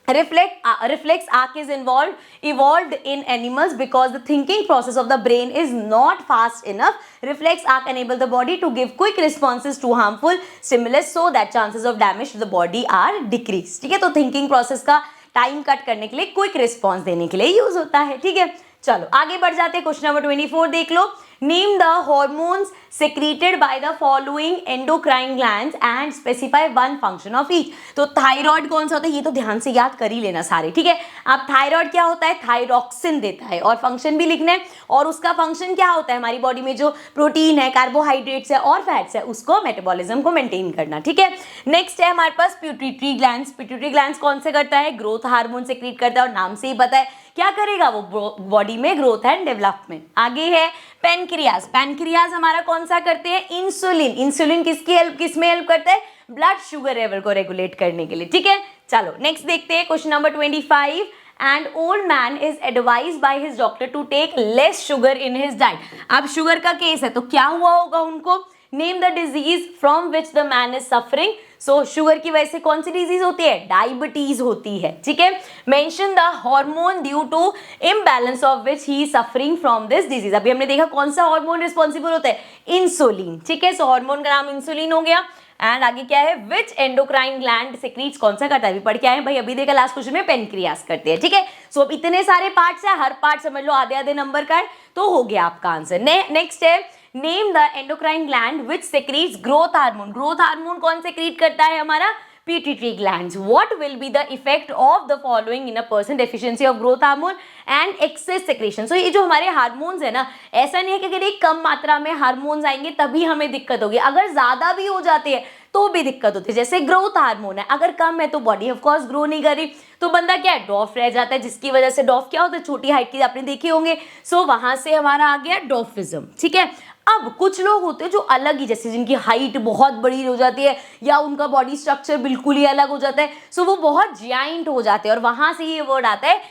reflex arc is evolved in animals because the thinking process of the brain is not fast enough. Reflex arc enable the body to give quick responses to harmful stimulus so that chances of damage to the body are decreased. ठीक है, तो thinking process का टाइम कट करने के लिए, क्विक रिस्पॉन्स देने के लिए यूज होता है, ठीक है। चलो आगे बढ़ जाते हैं, क्वेश्चन नंबर 24 देख लो। Name the hormones secreted by the following endocrine glands and specify one function of each. तो थायराइड कौन सा होता है, ये तो ध्यान से याद कर ही लेना सारे, ठीक है। अब थायराइड क्या होता है, थायरॉक्सिन देता है, और फंक्शन भी लिखना है, और उसका फंक्शन क्या होता है, हमारी बॉडी में जो प्रोटीन है, कार्बोहाइड्रेट्स है और फैट्स है, उसको मेटाबॉलिज्म को मेंटेन करना, ठीक है। नेक्स्ट है हमारे पास पिट्यूटरी ग्लैंड्स। पिट्यूटरी ग्लैंड्स कौन से करता है, ग्रोथ हार्मोन सेक्रेट करता है, और नाम से ही पता है क्या करेगा वो, बॉडी में ग्रोथ एंड डेवलपमेंट। आगे है पेनक्रियाज। पेनक्रियाज हमारा कौन सा करते हैं, इंसुलिन। इंसुलिन किस में हेल्प करता है, ब्लड शुगर लेवल को रेगुलेट करने के लिए, ठीक है। चलो नेक्स्ट देखते हैं, question number 25। An old man is advise by his doctor to take less sugar in his diet. अब शुगर का केस है तो क्या हुआ होगा उनको, name the disease from which the man is suffering. So sugar की वजह से कौन सी डिजीज होती है, डायबिटीज होती है, ठीक है। Mention the hormone due to imbalance of which he is suffering from this disease. अभी हमने देखा कौन सा हार्मोन रिस्पॉन्सिबल होता है, इंसुलिन, ठीक है। सो हार्मोन का नाम इंसुलिन हो गया। एंड आगे क्या है, विच एंडोक्राइन ग्लैंड सेक्रीट्स, कौन सा करता है, अभी पढ़ के आए भाई, अभी देखा लास्ट क्वेश्चन में पेनक्रियास करते हैं, ठीक है। सो अब इतने सारे पार्ट्स है, हर पार्ट समझ लो आधे आधे नंबर का है, तो हो गया आपका आंसर। नेक्स्ट है, name the endocrine gland which secretes growth hormone. Growth hormone कौन सेक्रीट करता है, हमारा pituitary glands. What will be the effect of the following in a person deficiency of growth hormone and excess secretion? So ये जो हमारे हार्मोन्स है ना, ऐसा नहीं है कि अगर एक कम मात्रा में हार्मोन्स आएंगे तभी हमें दिक्कत होगी, अगर ज्यादा भी हो जाते हैं तो भी दिक्कत होती है। जैसे ग्रोथ हार्मोन है, अगर कम है तो बॉडी ऑफ कोर्स ग्रो नहीं कर रही, तो बंदा क्या है, डॉफ रह जाता है, जिसकी वजह से डॉफ क्या होता है, छोटी हाइट की, आपने देखे होंगे। सो वहां से हमारा आ गया डॉफिज्म, ठीक है। अब कुछ लोग होते हैं जो अलग ही, जैसे जिनकी हाइट बहुत बड़ी हो जाती है या उनका बॉडी स्ट्रक्चर बिल्कुल ही अलग हो जाता है, सो वो बहुत जाइंट हो जाते हैं, और वहां से ये वर्ड आता है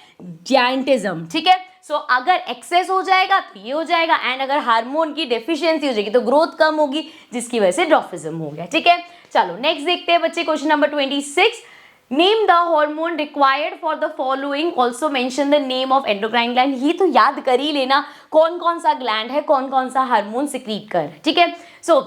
जाइंटिज्म, ठीक है। सो अगर एक्सेस हो जाएगा तो ये हो जाएगा, एंड अगर हार्मोन की डेफिशिएंसी हो जाएगी तो ग्रोथ कम होगी, जिसकी वजह से डॉफिज्म हो गया, ठीक है। चलो नेक्स्ट देखते हैं बच्चे, question number 26। Name the hormone required for the following, also mention the name of endocrine gland. ये तो याद कर ही लेना कौन कौन सा ग्लैंड है, कौन कौन सा हार्मोन सिक्रीट कर, ठीक है। सो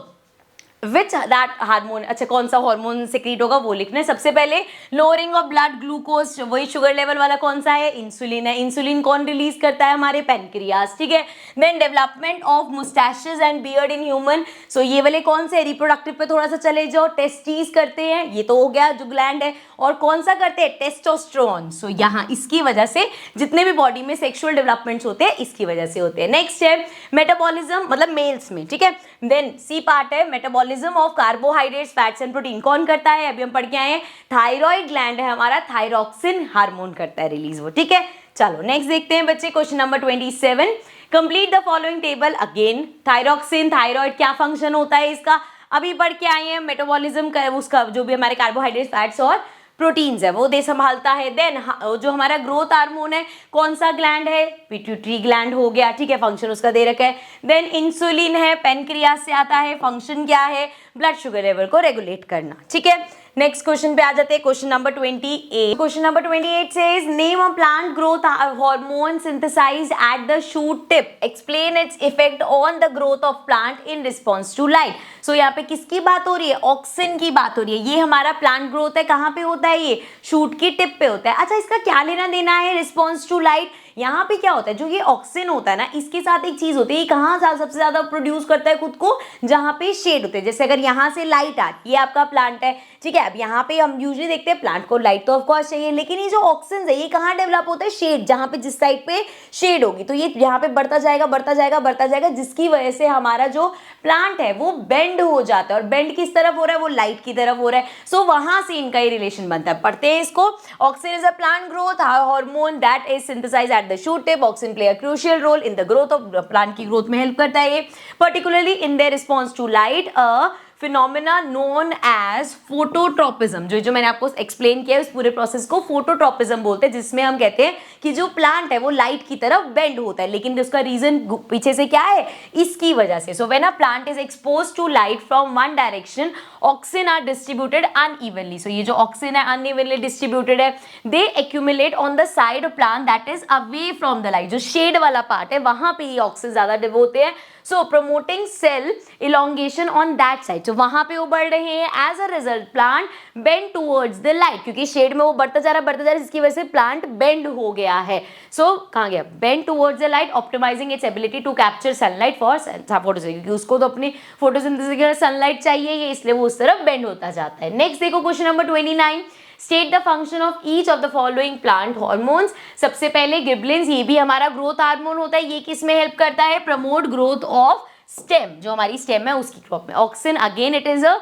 विच दैट हार्मोन, अच्छा कौन सा हार्मोन सिक्रीट होगा वो लिखना है। सबसे पहले लोअरिंग ऑफ ब्लड ग्लूकोज, वही शुगर लेवल वाला कौन सा है, इंसुलिन है। इंसुलिन कौन रिलीज करता है, हमारे पेनक्रियास, ठीक है। Then development of moustaches and beard in human, so ये वाले कौन से, रिप्रोडक्टिव पे थोड़ा सा चले जाओ, टेस्टीज करते हैं, ये तो हो गया जो ग्लैंड है, और कौन सा करते हैं, टेस्टोस्टेरोन। सो यहाँ इसकी वजह से जितने भी बॉडी में सेक्सुअल डेवलपमेंट्स होते हैं इसकी वजह से होते हैं। नेक्स्ट है मेटाबॉलिज्म, मतलब मेल्स में, ठीक है। देन सी पार्ट है metabolism of carbohydrates, fats and protein, कौन करता है, अभी हम पढ़ के आए हैं, थायराइड ग्लैंड है हमारा, थायरॉक्सिन हार्मोन करता है रिलीज वो, ठीक है। चलो नेक्स्ट देखते हैं बच्चे, question number 27। Complete the following table again. Thyroxine, thyroid क्या फंक्शन होता है इसका, अभी पढ़ के आए हैं। मेटाबॉलिज्म का उसका जो भी हमारे कार्बोहाइड्रेट्स, फैट्स और प्रोटीन्स है वो दे संभालता है। देन जो हमारा ग्रोथ हार्मोन है कौन सा ग्लैंड है, पिट्यूटरी ग्लैंड हो गया, ठीक है, फंक्शन उसका दे रखा है। देन इंसुलिन है, पेनक्रियास से आता है, फंक्शन क्या है, ब्लड शुगर लेवल को रेगुलेट करना, ठीक है। नेक्स्ट क्वेश्चन पे आ जाते हैं, question number 28। Question number 28 says name a plant growth hormone synthesised at the shoot tip, explain its effect on the growth of plant in response to light. So यहाँ पे किसकी बात हो रही है, ऑक्सिन की बात हो रही है। ये हमारा प्लांट ग्रोथ है, कहाँ पे होता है, ये शूट की टिप पे होता है। अच्छा इसका क्या लेना देना है रिस्पॉन्स टू लाइट, यहाँ पे क्या होता है, जो ये ऑक्सिन होता है ना, इसके साथ एक चीज होती है, ये कहाँ सबसे ज्यादा प्रोड्यूस करता है खुद को, जहाँ पे शेड होते हैं। जैसे अगर यहाँ से लाइट आ, ये आपका प्लांट है, ठीक है। अब यहाँ पे हम यूजुअली देखते हैं प्लांट को लाइट तो ऑफकोर्स चाहिए, लेकिन ये जो ऑक्सीजन है ये कहाँ डेवलप होता है, शेड, जहाँ पे जिस साइड पे शेड होगी तो ये यहाँ पे बढ़ता जाएगा बढ़ता जाएगा बढ़ता जाएगा, जिसकी वजह से हमारा जो प्लांट है वो बेंड हो जाता है। और बेंड किस तरफ हो रहा है, वो लाइट की तरफ हो रहा है। सो वहां से इनका ये रिलेशन बनता है। पढ़ते हैं इसको। Auxin is a plant growth hormone that is synthesized at the shoot tip. Auxin play a crucial role in the growth of plant की ग्रोथ में हेल्प करता है ये, particularly in their response to light, a phenomena known as phototropism. जो मैंने आपको एक्सप्लेन किया है उस पूरे प्रोसेस को फोटोट्रोपिज्म बोलते हैं, जिसमें हम कहते हैं कि जो प्लांट है वो लाइट की तरफ बेंड होता है। लेकिन उसका रीजन पीछे से क्या है, इसकी वजह से। So when a plant is exposed to light from one direction, auxin are distributed unevenly. So ये जो ऑक्सीन है अनइवनली डिस्ट्रीब्यूटेड है, they accumulate on the side of plant that is away from the light. जो शेड वाला पार्ट है वहां पे ये ऑक्सीन ज्यादा डिव होते हैं, so promoting cell elongation on that side. तो वहां पे वो बढ़ रहे हैं, as a result plant bend towards the light, क्योंकि शेड में वो बढ़ता जा रहा है जिसकी वजह से प्लांट बेंड हो गया है। सो कहां गया, bend towards the light, optimizing its ability to capture sunlight for photosynthesis, क्योंकि उसको तो अपनी फोटोसिंथेसिस के लिए सनलाइट चाहिए, इसलिए वो उस तरफ बेंड होता जाता है। नेक्स्ट देखो question number 29, state the function of each of the following plant hormones. सबसे पहले गिबलिन्स, ये भी हमारा ग्रोथ हार्मोन होता है। ये किस में हेल्प करता है, प्रमोट ग्रोथ ऑफ स्टेम, जो हमारी स्टेम है उसकी ग्रोथ में। Auxin again it is a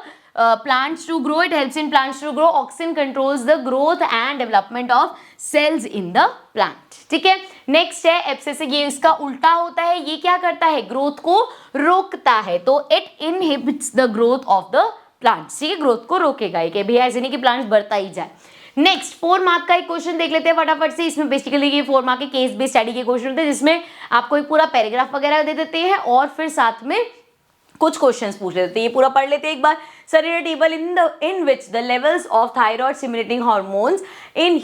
plants to grow, it helps in plants to grow. Auxin controls the growth and development of cells in the plant. ठीक है। नेक्स्ट है एब्सिस, ये इसका उल्टा होता है। ये क्या करता है, ग्रोथ को रोकता है, तो it inhibits the growth of the plants. ठीक है, ग्रोथ को रोकेगा ये, भैया ऐसे नहीं कि प्लांट्स बढ़ता ही जाए। नेक्स्ट 4 मार्क का एक क्वेश्चन देख लेते हैं फटाफट से। इसमें बेसिकली ये 4 मार्क के केस बेस्ड स्टडी के क्वेश्चन होते हैं, जिसमें आपको एक पूरा पैराग्राफ वगैरह दे देते हैं और फिर साथ में कुछ क्वेश्चंस पूछ लेते हैं। ये पूरा पढ़ लेते हैं एक बार। Sir in table in which the levels of thyroid stimulating hormones in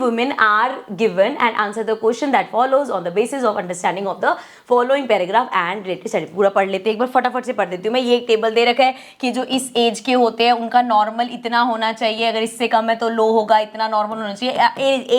women are given and answer the question that follows on the basis of understanding of the following paragraph and related study। पूरा पढ़ लेते हैं एक बार, फटाफट से पढ़ देती हूँ मैं। ये एक टेबल दे रखा है कि जो इस एज के होते हैं उनका नॉर्मल इतना होना चाहिए, अगर इससे कम है तो लो होगा, इतना नॉर्मल होना चाहिए,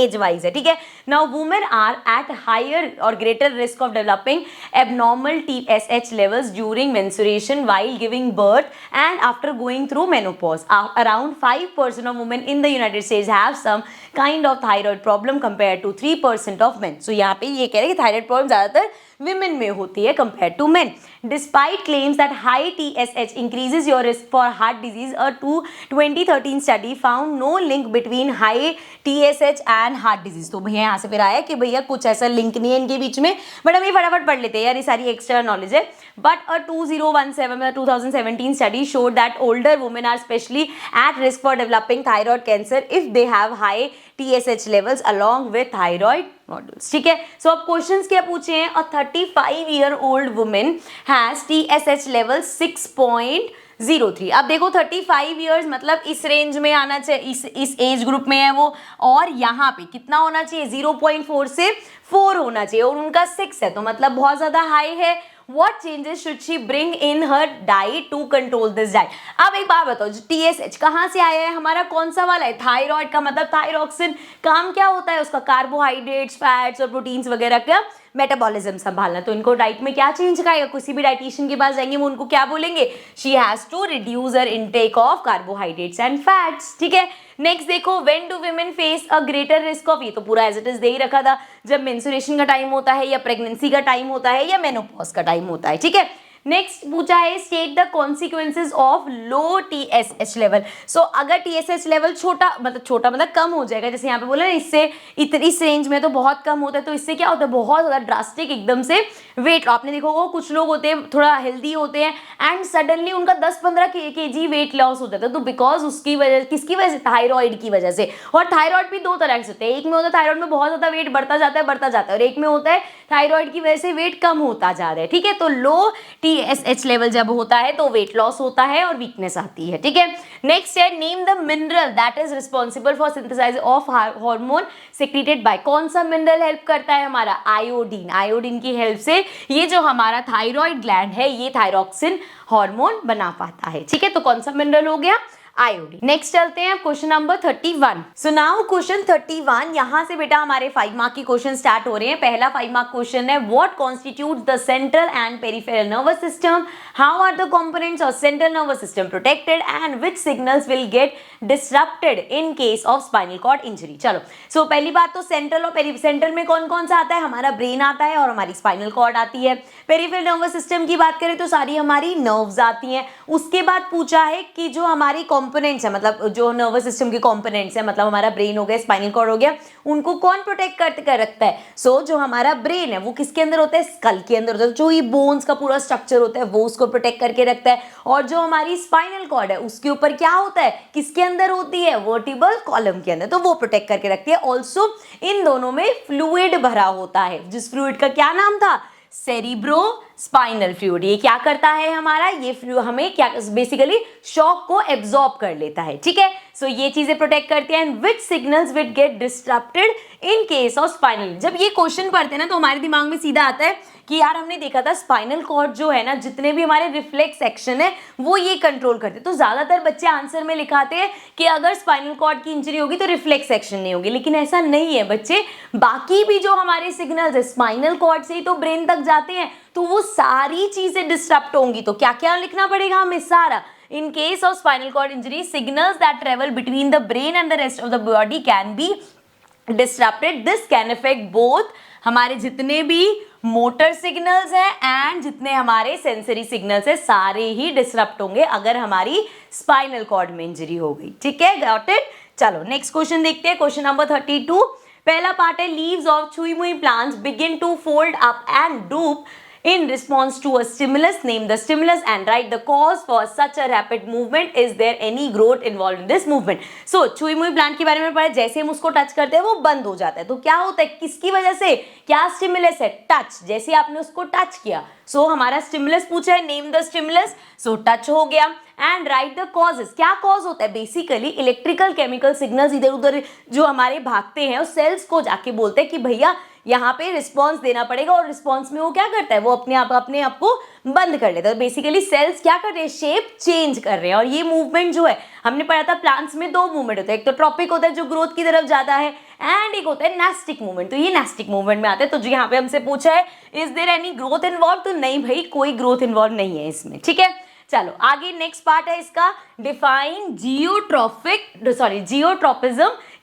एज वाइज है। ठीक है। Now women are at higher or greater risk of developing abnormal TSH levels during menstruation while giving birth and after going through menopause. Around 5% of women in the United States have some kind of thyroid problem compared to 3% of men. So यहाँ पे ये कह रहे हैं कि थायराइड प्रॉब्लम ज्यादातर women में होती है compared to men. Despite claims that high TSH increases your risk for heart disease, a 2013 study found no link between high TSH and heart disease. तो भैया यहाँ से फिर आया कि भैया कुछ ऐसा लिंक नहीं है इनके बीच में, बट हम ये फटाफट पढ़ लेते हैं यार, ये सारी एक्स्ट्रा नॉलेज है। But a 2017 study showed that older women are especially at risk for developing thyroid cancer if they have high TSH levels along with thyroid nodules। ठीक है। सो अब क्वेश्चंस क्या पूछे हैं, अ 35-year-old woman has TSH level 6.03। अब देखो 35 इयर्स मतलब इस रेंज में आना चाहिए, इस एज ग्रुप में है वो, और यहाँ पे कितना होना चाहिए, 0.4 से 4 होना चाहिए, और उनका 6 है तो मतलब बहुत ज्यादा हाई है। What changes should she bring in her diet to control this diet? अब एक बात बताओ, TSH कहाँ से आया है, हमारा कौन सा वाला है, थायराइड का, मतलब थायरोक्सिन काम क्या होता है उसका, कार्बोहाइड्रेट्स, फैट्स और प्रोटीन्स वगैरह का मेटाबॉलिज्म संभालना। तो इनको डाइट में क्या चेंज कराएगा, किसी भी डाइटिशियन के पास जाएंगे वो उनको क्या बोलेंगे, she has to reduce her intake of carbohydrates and fats. ठीक है। नेक्स्ट देखो, when do women face a greater risk of, ये तो पूरा एज इट इज दे ही रखा था, जब मेंस्ट्रुएशन का टाइम होता है या प्रेगनेंसी का टाइम होता है या मेनोपॉज का टाइम होता है। ठीक है। नेक्स्ट पूछा है, state the consequences of low TSH level. So अगर TSH लेवल छोटा मतलब कम हो जाएगा, जैसे यहाँ पे बोला ना, इससे इस रेंज में तो बहुत कम होता है, तो इससे क्या होता है, बहुत ज़्यादा ड्रास्टिक एकदम से वेट। आपने देखो वो कुछ लोग होते हैं थोड़ा हेल्दी होते हैं एंड सडनली उनका 10-15 kg वेट लॉस हो जाता है, तो बिकॉज उसकी वजह, किसकी वजह से, थायराइड की वजह से। और थायराइड भी 2 तरह से होते हैं, एक में होता है थायराइड में बहुत ज़्यादा वेट बढ़ता जाता है, और एक में होता है थायराइड की वजह से वेट कम होता जा रहा है। ठीक है। तो लो TSH लेवल जब होता है तो वेट लॉस होता है और वीकनेस आती है। ठीक है। नेक्स्ट है, name the mineral that is responsible for synthesize of hormone secreted by. कौन सा मिनरल हेल्प करता है, हमारा आयोडीन। आयोडीन की हेल्प से ये जो हमारा थायराइड ग्लैंड है ये थायरोक्सिन हार्मोन बना पाता है। ठीक है। तो कौन सा मिनरल हो गया, आयोडीन। नेक्स्ट चलते हैं question number 31। So now question 31, यहाँ से बेटा हमारे 5 मार्क के क्वेश्चन स्टार्ट हो रहे हैं। पहला 5 मार्क क्वेश्चन है, what constitute the central and peripheral nervous system, how are the components of central nervous system protected and which signals will get disrupted in case of spinal cord injury. चलो सो पहली बात तो सेंट्रल और सेंट्रल में कौन कौन सा आता है, हमारा ब्रेन आता है और हमारी स्पाइनल कॉर्ड आती है। पेरिफेरल नर्वस सिस्टम की बात करें तो सारी हमारी नर्व्स आती हैं। उसके बाद पूछा है कि जो हमारी कंपोनेंट्स है, मतलब जो नर्वस सिस्टम के कंपोनेंट्स है, मतलब हमारा ब्रेन हो गया, स्पाइनल कॉर्ड हो गया, उनको कौन प्रोटेक्ट कर रखता है। सो जो हमारा ब्रेन है वो किसके अंदर होता है, स्कल के अंदर होता है, जो ये बोन्स का पूरा स्ट्रक्चर होता है वो उसको प्रोटेक्ट करके रखता है। और जो हमारी स्पाइनल कॉर्ड है उसके ऊपर क्या होता है, किसके अंदर होती है, वर्टिब्रल कॉलम के अंदर, तो वो प्रोटेक्ट करके रखती है। ऑल्सो इन दोनों में फ्लूइड भरा होता है, जिस फ्लूइड का क्या नाम था, सेरिब्रो स्पाइनल फ्लूइड। ये क्या करता है हमारा, ये फ्लूइड हमें क्या बेसिकली शॉक को एब्जॉर्ब कर लेता है, ठीक है। सो ये चीजें प्रोटेक्ट करती हैं। And which signals will get disrupted in case of spinal. जब ये क्वेश्चन पढ़ते हैं ना तो हमारे दिमाग में सीधा आता है कि यार हमने देखा था स्पाइनल कॉर्ड जो है ना, जितने भी हमारे रिफ्लेक्स एक्शन है वो ये कंट्रोल करते हैं। तो ज्यादातर बच्चे आंसर में लिखाते हैं कि अगर स्पाइनल कॉर्ड की इंजरी होगी तो रिफ्लेक्स एक्शन नहीं होगी, लेकिन ऐसा नहीं है बच्चे। बाकी भी जो हमारे सिग्नल्स है स्पाइनल कॉर्ड से ही तो ब्रेन तक जाते हैं, तो वो सारी चीजें डिस्टर्ब होंगी। तो क्या क्या लिखना पड़ेगा हमें, सारा। In case of spinal cord injury, signals that travel between the brain and the rest of the body can be disrupted. This can affect both हमारे जितने भी मोटर सिग्नल्स हैं एंड जितने हमारे सेंसरी सिग्नल्स हैं, सारे ही डिसरप्ट होंगे अगर हमारी स्पाइनल कॉर्ड में इंजरी हो गई, ठीक है, गॉट इट। चलो नेक्स्ट क्वेश्चन देखते हैं, क्वेश्चन नंबर 32। पहला पार्ट है, लीव्स ऑफ छुई मुई plants begin to fold up and droop in response to a stimulus. Name the stimulus and write the cause for such a rapid movement. Is there any growth involved in this movement? So छुई मुई प्लांट के बारे में पढ़ा, जैसे हम उसको टच करते हैं वो बंद हो जाता है। तो क्या होता है, किसकी वजह से, क्या स्टिमुलस है, टच। जैसे आपने उसको टच किया, सो हमारा स्टिमुलस पूछा है, name the stimulus, so touch हो गया। एंड राइट द कॉजेस, क्या कॉज होता है, बेसिकली इलेक्ट्रिकल केमिकल सिग्नल्स इधर उधर जो हमारे भागते हैं उस सेल्स को जाके बोलते हैं कि भैया यहाँ पे रिस्पॉन्स देना पड़ेगा, और रिस्पॉन्स में वो क्या करता है, वो अपने आप को बंद कर लेता है। बेसिकली सेल्स क्या कर रहे हैं, शेप चेंज कर रहे हैं। और ये मूवमेंट जो है, हमने पढ़ा था प्लांट्स में दो मूवमेंट होते हैं, एक तो ट्रॉपिक होता है जो ग्रोथ की तरफ जाता है, एंड एक होता है नेस्टिक मूवमेंट। तो ये नेस्टिक मूवमेंट में आता है। तो जो यहाँ पे हमसे पूछा है, is there any growth involve, तो नहीं भाई, कोई ग्रोथ इन्वॉल्व नहीं है इसमें, ठीक है। चलो आगे नेक्स्ट पार्ट है इसका, डिफाइन जियोट्रोपिज्म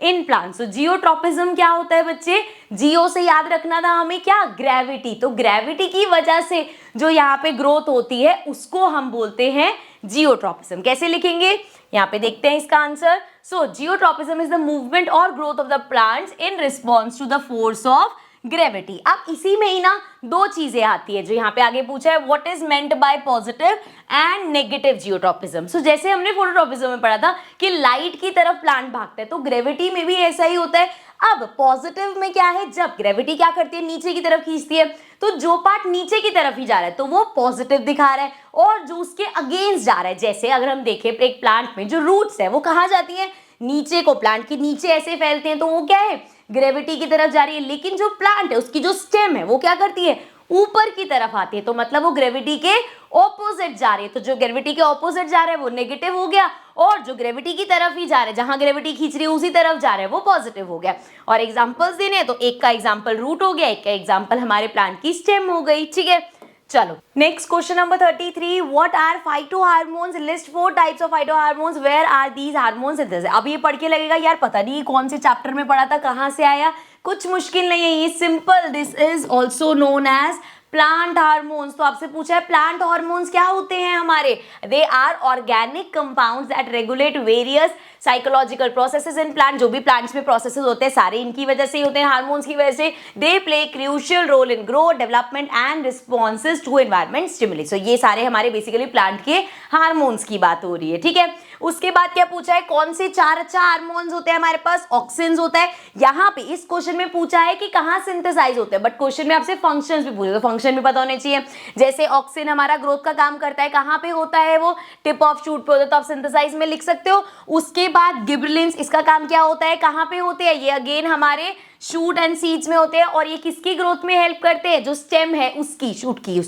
इन प्लांट्स। तो जियोट्रोपिज्म क्या होता है बच्चे, जियो से याद रखना था हमें क्या, ग्रेविटी। तो ग्रेविटी की वजह से जो यहाँ पे ग्रोथ होती है उसको हम बोलते हैं जियोट्रोपिज्म। कैसे लिखेंगे, यहाँ पे देखते हैं इसका answer. So geotropism is the movement or growth of the plants in response to the force of gravity. अब इसी में ही ना दो चीजें आती है जो यहाँ पे आगे पूछा है, what is meant by positive and negative geotropism. So जैसे हमने फोटोट्रोपिज्म में पढ़ा था कि लाइट की तरफ प्लांट भागता है, तो ग्रेविटी में भी ऐसा ही होता है। अब पॉजिटिव में क्या है, जब ग्रेविटी क्या करती है, नीचे की तरफ खींचती है, तो जो पार्ट नीचे की तरफ ही जा रहा है तो वो पॉजिटिव दिखा रहा है, और जो उसके अगेंस्ट जा रहा है, जैसे अगर हम देखें एक प्लांट में जो रूट्स है वो कहाँ जाती है, नीचे को, प्लांट के नीचे ऐसे फैलते हैं, तो वो क्या है, ग्रेविटी की तरफ जा रही है। लेकिन जो प्लांट है उसकी जो स्टेम है वो क्या करती है, ऊपर की तरफ आती है, तो मतलब वो ग्रेविटी के ऑपोजिट जा रही है। तो जो ग्रेविटी के ऑपोजिट जा रहा है वो नेगेटिव हो गया, और जो ग्रेविटी की तरफ ही जा रहा है, जहां ग्रेविटी खींच रही है उसी तरफ जा रहा है, वो पॉजिटिव हो गया। और एग्जांपल्स देने हैं तो एक का एग्जांपल रूट हो गया, एक का एग्जांपल हमारे प्लांट की स्टेम हो गई, ठीक है। चलो next question number 33, what are phytohormones, list 4 types of phytohormones, where are these hormones. अब ये पढ़ के लगेगा यार पता नहीं कौन से चैप्टर में पढ़ा था, कहाँ से आया, कुछ मुश्किल नहीं है, ये simple. This is also known as plant hormones. तो आपसे पूछा है प्लांट हार्मोन्स क्या होते हैं हमारे, they are organic compounds that regulate various psychological processes in plant. जो भी प्लांट्स में प्रोसेसेस होते हैं सारे इनकी वजह से ही होते हैं, हार्मोन्स की वजह से। They play crucial role in growth, development and responses to environment stimuli. So ये सारे हमारे बेसिकली प्लांट के हार्मोन्स की बात हो रही है, ठीक है। उसके बाद क्या पूछा है, कौन से 4 अच्छा हार्मोन्स होते हैं हमारे पास, ऑक्सिन्स होता है। यहाँ पे इस क्वेश्चन में पूछा है कि कहाँ सिंथेसाइज होते हैं, बट क्वेश्चन में आपसे फंक्शंस भी पूछे, तो फंक्शन भी पता होने चाहिए। जैसे ऑक्सिन हमारा ग्रोथ का काम करता है, कहाँ पे होता है, वो टिप ऑफ शूट पे होता है, तो आप सिंथेसाइज में लिख सकते हो। उसके बाद गिबरेलिंस, इसका काम क्या होता है, कहाँ पे होते हैं, ये अगेन हमारे शूट एंड सीड्स में होते हैं और ये किसकी ग्रोथ में हेल्प करते हैं, जो स्टेम है उसकी, शूट की।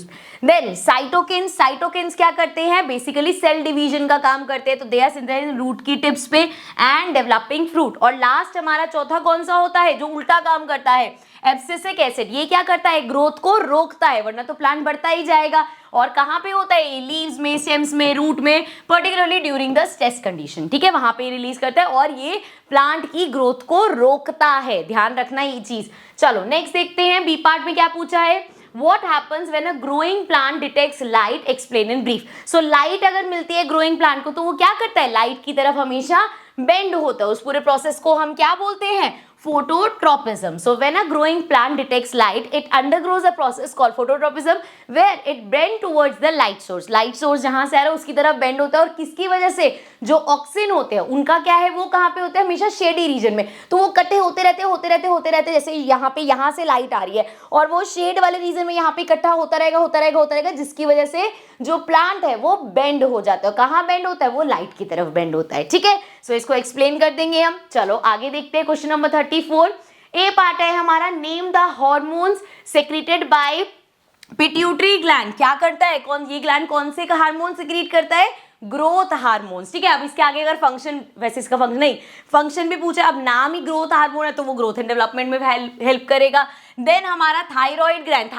देन साइटोकिन्स क्या करते हैं, बेसिकली सेल डिवीजन का काम करते हैं, तो दे आर सिंथेसाइजिंग रूट की टिप्स पे एंड डेवलपिंग फ्रूट। और लास्ट हमारा चौथा कौन सा होता है, जो उल्टा काम करता है, एब्सिसिक एसिड। ये क्या करता है, ग्रोथ को रोकता है, वरना तो प्लांट बढ़ता ही जाएगा। और कहाँ पे होता है, लीव्स में, स्टेम्स में, रूट में, particularly during the stress condition, ठीक है, वहां पे रिलीज करता है और ये प्लांट की ग्रोथ को रोकता है, ध्यान रखना ये चीज। चलो नेक्स्ट देखते हैं, बी पार्ट में क्या पूछा है, What happens when a growing plant detects light? Explain in brief. So light अगर मिलती है growing plant को तो वो क्या करता है, लाइट की तरफ हमेशा बेंड होता है। उस पूरे प्रोसेस को हम क्या बोलते हैं, phototropism. So when a growing plant detects light, it undergoes a process called phototropism, where it bend towards the light source. Light source जहां से आ रहा है उसकी तरफ बेंड होता है, और किसकी वजह से, जो ऑक्सिन होते हैं उनका क्या है, वो कहाँ पे होते हैं, हमेशा शेडी रीजन में, तो वो इकट्ठे होते रहते। जैसे यहाँ से लाइट आ रही है और वो शेड वाले रीजन में यहाँ पे इकट्ठा होता रहेगा, जिसकी वजह से जो प्लांट है वो बेंड हो जाता है। कहाँ बेंड होता है, वो लाइट की तरफ बेंड होता है, ठीक है। सो इसको एक्सप्लेन कर देंगे हम। चलो आगे देखते हैं, क्वेश्चन नंबर 34। ए पार्ट है हमारा, name the hormones secreted bye pituitary gland. क्या करता है, ये ग्लैंड कौन से का हार्मोन सेक्रेट करता है, ग्रोथ हार्मोन्स, ठीक है। अब इसके आगे अगर फंक्शन, वैसे इसका फंक्शन नहीं, फंक्शन भी पूछा, अब नाम ही ग्रोथ हार्मोन है तो वो ग्रोथ एंड डेवलपमेंट में हेल्प करेगा। देन हमारा thyroid gland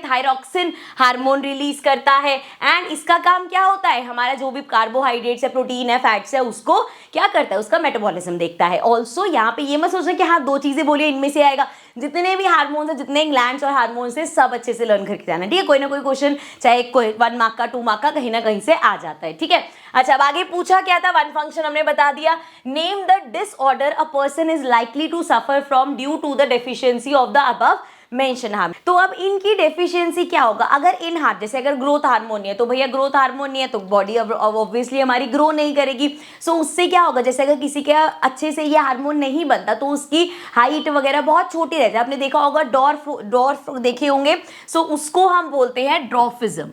thyroxine hormone release करता है, एंड इसका काम क्या होता है, हमारा जो भी कार्बोहाइड्रेट्स है, प्रोटीन है, फैट्स है, उसको क्या करता है, उसका मेटाबॉलिज्म देखता है। ऑल्सो यहाँ पे ये मत सोचना कि हाँ 2 चीजें बोलिए इनमें से आएगा, जितने भी हार्मोन्स है, जितने ग्लैंड्स और हार्मोन्स है, सब अच्छे से लर्न करके जाना, ठीक है। कोई ना कोई क्वेश्चन, चाहे कोई 1 मार्क का 2 मार्क का, कहीं ना कहीं से आ जाता है, ठीक है। अच्छा अब आगे पूछा क्या था, 1 फंक्शन हमने बता दिया। Name the disorder a person is likely to suffer from due to the deficiency of the above mention hormone. तो अब इनकी डेफिशिएंसी क्या होगा, अगर इन हार्ट, जैसे अगर ग्रोथ हार्मोन नहीं है तो भैया ग्रोथ हार्मोन नहीं है तो बॉडी ऑब्वियसली हमारी ग्रो नहीं करेगी। सो उससे क्या होगा, जैसे अगर किसी का अच्छे से ये हार्मोन नहीं बनता तो उसकी हाइट वगैरह बहुत छोटी रहती है। आपने देखा होगा डॉर्फ देखे होंगे, सो उसको हम बोलते हैं ड्रॉफिज्म,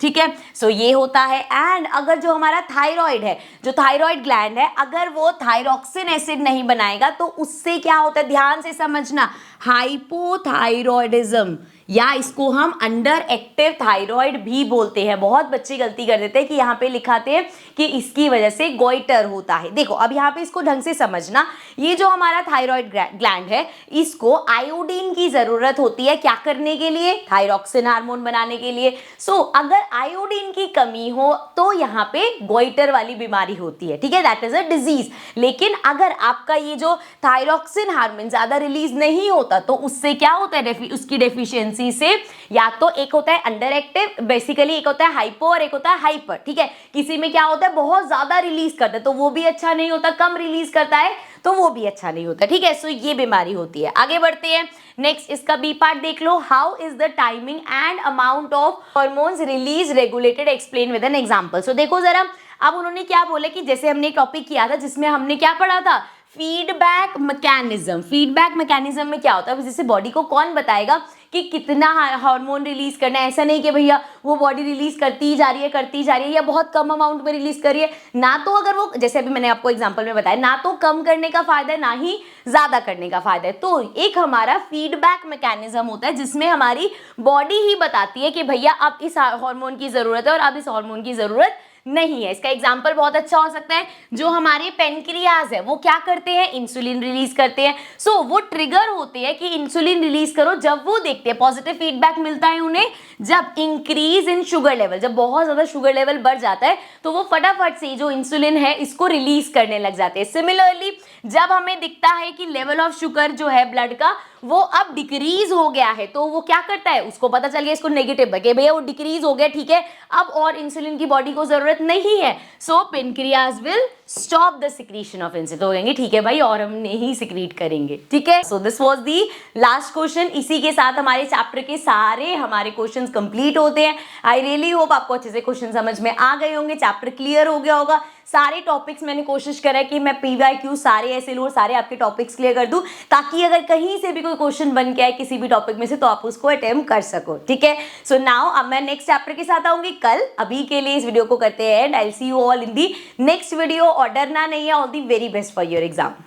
ठीक है। सो ये होता है। एंड अगर जो हमारा थायराइड है, जो थायराइड ग्लैंड है, अगर वो थायरॉक्सिन एसिड नहीं बनाएगा तो उससे क्या होता है, ध्यान से समझना, हाइपोथायरॉयडिज्म, या इसको हम अंडर एक्टिव थायराइड भी बोलते हैं। बहुत बच्चे गलती कर देते हैं कि यहाँ पे लिखाते हैं कि इसकी वजह से गोइटर होता है। देखो अब यहाँ पे इसको ढंग से समझना, ये जो हमारा थायराइड ग्लैंड है, इसको आयोडीन की जरूरत होती है, क्या करने के लिए, थायरॉक्सिन हार्मोन बनाने के लिए। सो अगर आयोडीन की कमी हो तो यहाँ पे गोइटर वाली बीमारी होती है, ठीक है, दैट इज अ डिजीज। लेकिन अगर आपका ये जो थायरॉक्सिन हार्मोन ज्यादा रिलीज नहीं होता तो उससे क्या होता है, उसकी डेफिशिएंसी से, या तो एक होता है अंडर एक्टिव, बेसिकली एक होता है हाइपो और एक होता है हाइपर, ठीक है। किसी में क्या होता है, बहुत ज्यादा रिलीज करता है तो वो भी अच्छा नहीं होता, कम रिलीज करता है तो वो भी अच्छा नहीं होता, ठीक है। सो ये बीमारी होती है। आगे बढ़ते हैं, नेक्स्ट इसका बी पार्ट देख लो। How is the timing and amount of hormones release regulated, explain with an example. So देखो जरा, अब उन्होंने क्या बोला कि जैसे हमने एक टॉपिक किया था जिसमें हमने क्या पढ़ा था, फीडबैक मैकेनिज्म। फीडबैक मैकेनिज्म में क्या होता है, जैसे बॉडी को कौन बताएगा कि कितना हार्मोन रिलीज करना है। ऐसा नहीं कि भैया वो बॉडी रिलीज करती जा रही है या बहुत कम अमाउंट में रिलीज कर रही है ना, तो अगर वो, जैसे अभी मैंने आपको एग्जांपल में बताया, ना तो कम करने का फायदा है ना ही ज्यादा करने का फायदा है। तो एक हमारा फीडबैक मैकेनिज्म होता है जिसमें हमारी बॉडी ही बताती है कि भैया अब इस हार्मोन की जरूरत है और अब इस हार्मोन की जरूरत नहीं है। इसका एग्जाम्पल बहुत अच्छा हो सकता है, जो हमारे पेनक्रियाज है वो क्या करते हैं, इंसुलिन रिलीज करते हैं। सो वो ट्रिगर होते हैं कि इंसुलिन रिलीज करो, जब वो देखते हैं, पॉजिटिव फीडबैक मिलता है उन्हें जब इंक्रीज इन शुगर लेवल, जब बहुत ज्यादा शुगर लेवल बढ़ जाता है तो वो फटाफट से जो इंसुलिन है इसको रिलीज करने लग जाते हैं। सिमिलरली जब हमें दिखता है कि लेवल ऑफ शुगर जो है ब्लड का वो अब डिक्रीज हो गया है तो वो क्या करता है, उसको पता चल गया, इसको नेगेटिव है कि भैया वो डिक्रीज हो गया, ठीक है, अब और इंसुलिन की बॉडी को जरूरत नहीं है। So pancreas will stop the secretion of insulin, तो कहेंगे ठीक है भाई और हम नहीं सिक्रीट करेंगे, ठीक है। So this was the last question. इसी के साथ हमारे चैप्टर के सारे हमारे क्वेश्चंस कंप्लीट होते हैं। आई रियली होप आपको अच्छे से क्वेश्चन समझ में आ गए होंगे, चैप्टर क्लियर हो गया होगा। सारे टॉपिक्स मैंने कोशिश करा है कि मैं PYQ सारे ऐसे लूँ, सारे आपके टॉपिक्स क्लियर कर दूं, ताकि अगर कहीं से भी कोई क्वेश्चन बन के आए किसी भी टॉपिक में से तो आप उसको अटेम्प्ट कर सको, ठीक है। सो नाउ अब मैं नेक्स्ट चैप्टर के साथ आऊंगी कल। अभी के लिए इस वीडियो को करते हैं and I will see you all in the next video. और डरना नहीं है, all the very best for your exam.